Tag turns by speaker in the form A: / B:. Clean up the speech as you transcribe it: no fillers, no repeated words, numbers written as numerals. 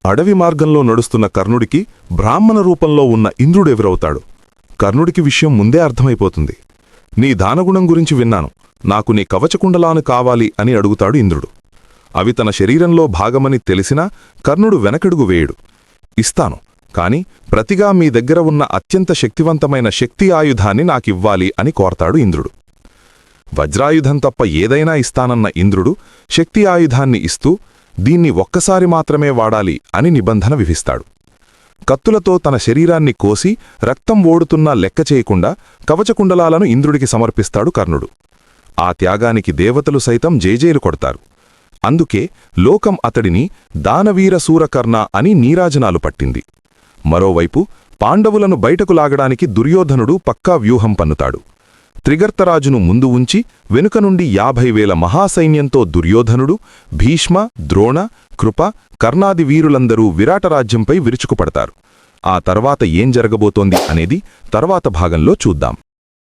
A: అడవి మార్గంలో నడుస్తున్న కర్ణుడికి బ్రాహ్మణ రూపంలో ఉన్న ఇంద్రుడెవరవుతాడు. కర్ణుడికి విషయం ముందే అర్థమైపోతుంది. నీ దానగుణం గురించి విన్నాను, నాకు నీ కవచకుండలాను కావాలి అని అడుగుతాడు ఇంద్రుడు. అవి తన శరీరంలో భాగమని తెలిసినా కర్ణుడు వెనకడుగు వేయడు. ఇస్తాను, కాని ప్రతిగా మీ దగ్గర ఉన్న అత్యంత శక్తివంతమైన శక్తి ఆయుధాన్ని నాకివ్వాలి అని కోరతాడు ఇంద్రుడు. వజ్రాయుధం తప్ప ఏదైనా ఇస్తానన్న ఇంద్రుడు శక్తి ఆయుధాన్ని ఇస్తూ దీన్ని ఒక్కసారి మాత్రమే వాడాలి అని నిబంధన విధిస్తాడు. కత్తులతో తన శరీరాన్ని కోసి రక్తం ఓడుతున్నా లెక్క చేయకుండా కవచకుండలాలను ఇంద్రుడికి సమర్పిస్తాడు కర్ణుడు. ఆ త్యాగానికి దేవతలు సైతం జేజేలు కొడతారు. అందుకే లోకం అతడిని దానవీర సూరకర్ణ అని నీరాజనాలు పట్టింది. మరోవైపు పాండవులను బయటకు లాగడానికి దుర్యోధనుడు పక్కా వ్యూహం పన్నుతాడు. త్రిగర్తరాజును ముందు ఉంచి వెనుక నుండి 50,000 మహాసైన్యంతో దుర్యోధనుడు, భీష్మ, ద్రోణ, కృప, కర్ణాది వీరులందరూ విరాటరాజ్యంపై విరుచుకుపడతారు. ఆ తర్వాత ఏం జరగబోతోంది అనేది తర్వాత భాగంలో చూద్దాం.